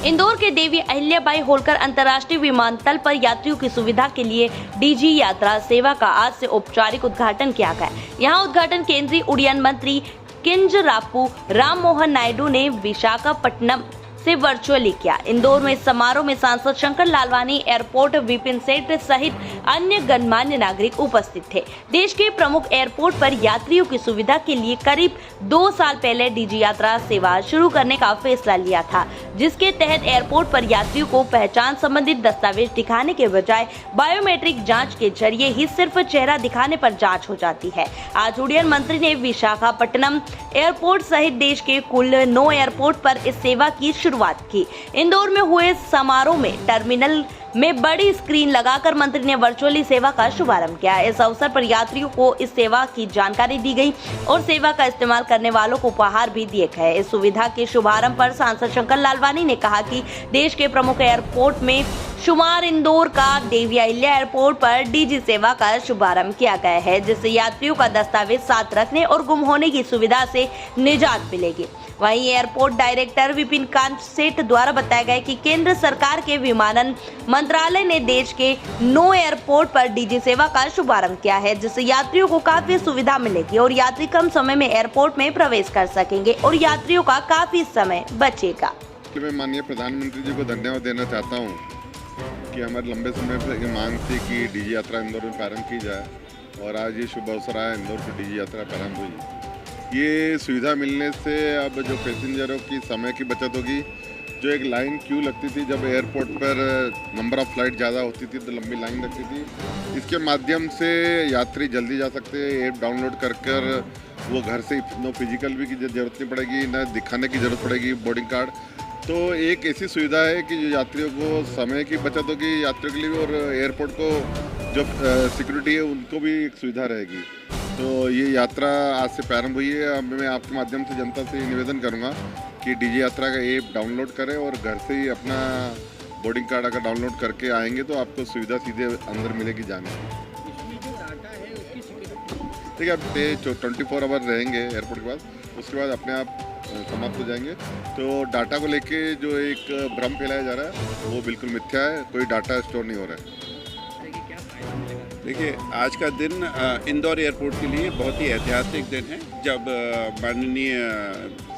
इंदौर के देवी अहिल्याबाई होलकर अंतर्राष्ट्रीय विमानतल पर यात्रियों की सुविधा के लिए डीजी यात्रा सेवा का आज से औपचारिक उद्घाटन किया गया। यहां उद्घाटन केंद्रीय उड्डयन मंत्री किंजरापू राममोहन नायडू ने विशाखापट्टनम से वर्चुअली किया। इंदौर में इस समारोह में सांसद शंकर लालवानी, एयरपोर्ट विपिन सेठ सहित अन्य गणमान्य नागरिक उपस्थित थे। देश के प्रमुख एयरपोर्ट पर यात्रियों की सुविधा के लिए करीब 2 साल पहले डीजी यात्रा सेवा शुरू करने का फैसला लिया था, जिसके तहत एयरपोर्ट पर यात्रियों को पहचान संबंधित दस्तावेज दिखाने के बजाय बायोमेट्रिक जाँच के जरिए ही सिर्फ चेहरा दिखाने पर जाँच हो जाती है। आज उड्डयन मंत्री ने विशाखापट्टनम एयरपोर्ट सहित देश के कुल 9 एयरपोर्ट पर इस सेवा की शुरुआत की। इंदौर में हुए समारोह में टर्मिनल में बड़ी स्क्रीन लगाकर मंत्री ने वर्चुअली सेवा का शुभारंभ किया। इस अवसर पर यात्रियों को इस सेवा की जानकारी दी गई और सेवा का इस्तेमाल करने वालों को उपहार भी दिए गए। इस सुविधा के शुभारंभ पर सांसद शंकर लालवानी ने कहा कि देश के प्रमुख एयरपोर्ट में शुमार इंदौर का देवी अहिल्या एयरपोर्ट पर डीजी सेवा का शुभारंभ किया गया है, जिससे यात्रियों का दस्तावेज साथ रखने और गुम होने की सुविधा से निजात मिलेगी। वहीं एयरपोर्ट डायरेक्टर विपिन सेठ द्वारा बताया गया कि केंद्र सरकार के विमानन मंत्रालय ने देश के 9 एयरपोर्ट पर डीजी सेवा का शुभारंभ किया है, जिससे यात्रियों को काफी सुविधा मिलेगी और यात्री कम समय में एयरपोर्ट में प्रवेश कर सकेंगे और यात्रियों का काफी समय बचेगा। मैं माननीय प्रधानमंत्री जी को धन्यवाद देना चाहता हूँ कि हमारे लंबे समय से मांग थी कि डीजी यात्रा इंदौर में प्रारंभ की जाए और आज ये शुभ अवसर आया, इंदौर से डीजी यात्रा प्रारंभ हुई। ये सुविधा मिलने से अब जो पैसेंजरों की समय की बचत होगी। जो एक लाइन क्यू लगती थी जब एयरपोर्ट पर नंबर ऑफ़ फ्लाइट ज़्यादा होती थी तो लंबी लाइन लगती थी, इसके माध्यम से यात्री जल्दी जा सकते हैं। ऐप डाउनलोड कर वो घर से नो फिजिकल भी की ज़रूरत नहीं पड़ेगी, न दिखाने की ज़रूरत पड़ेगी बोर्डिंग कार्ड। तो एक ऐसी सुविधा है कि जो यात्रियों को समय की बचत होगी यात्रियों के लिए, और एयरपोर्ट को जो सिक्योरिटी है उनको भी एक सुविधा रहेगी। तो ये यात्रा आज से प्रारंभ हुई है। मैं आपके माध्यम से जनता से निवेदन करूंगा कि डीजी यात्रा का ऐप डाउनलोड करें और घर से ही अपना बोर्डिंग कार्ड अगर डाउनलोड करके आएंगे तो आपको सुविधा सीधे अंदर मिलेगी जाने की। ठीक है, अब 24 आवर रहेंगे एयरपोर्ट के पास, उसके बाद अपने आप समाप्त हो जाएंगे। तो डाटा को लेके जो एक भ्रम फैलाया जा रहा है वो बिल्कुल मिथ्या है, कोई डाटा स्टोर नहीं हो रहा है। देखिए, आज का दिन इंदौर एयरपोर्ट के लिए बहुत ही ऐतिहासिक दिन है, जब माननीय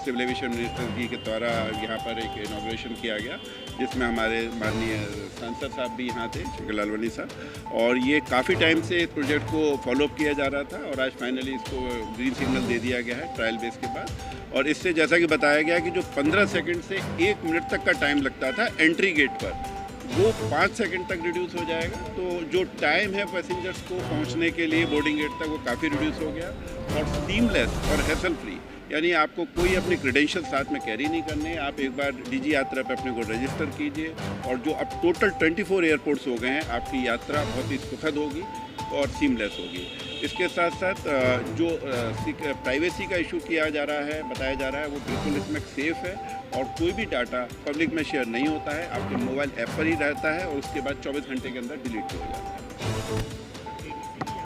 सिविल एविएशन मिनिस्टर जी के द्वारा यहाँ पर एक इनॉग्रेशन किया गया, जिसमें हमारे माननीय सांसद साहब भी यहाँ थे, शंकर लालवानी साहब। और ये काफ़ी टाइम से इस प्रोजेक्ट को फॉलोअप किया जा रहा था और आज फाइनली इसको ग्रीन सिग्नल दे दिया गया है ट्रायल बेस के बाद। और इससे जैसा कि बताया गया कि जो 15 सेकंड से 1 मिनट तक का टाइम लगता था एंट्री गेट पर, वो 5 सेकंड तक रिड्यूस हो जाएगा। तो जो टाइम है पैसेंजर्स को पहुंचने के लिए बोर्डिंग गेट तक, वो काफ़ी रिड्यूस हो गया और सीमलेस और हैसल फ्री, यानी आपको कोई अपने क्रेडेंशियल साथ में कैरी नहीं करने। आप एक बार डीजी यात्रा पे अपने को रजिस्टर कीजिए और जो अब टोटल 24 एयरपोर्ट्स हो गए हैं, आपकी यात्रा बहुत ही सुखद होगी और सीमलेस होगी। इसके साथ साथ जो प्राइवेसी का इशू किया जा रहा है, बताया जा रहा है, वो बिल्कुल इसमें सेफ़ है और कोई भी डाटा पब्लिक में शेयर नहीं होता है, आपके मोबाइल ऐप पर ही रहता है और उसके बाद 24 घंटे के अंदर डिलीट हो जाता है।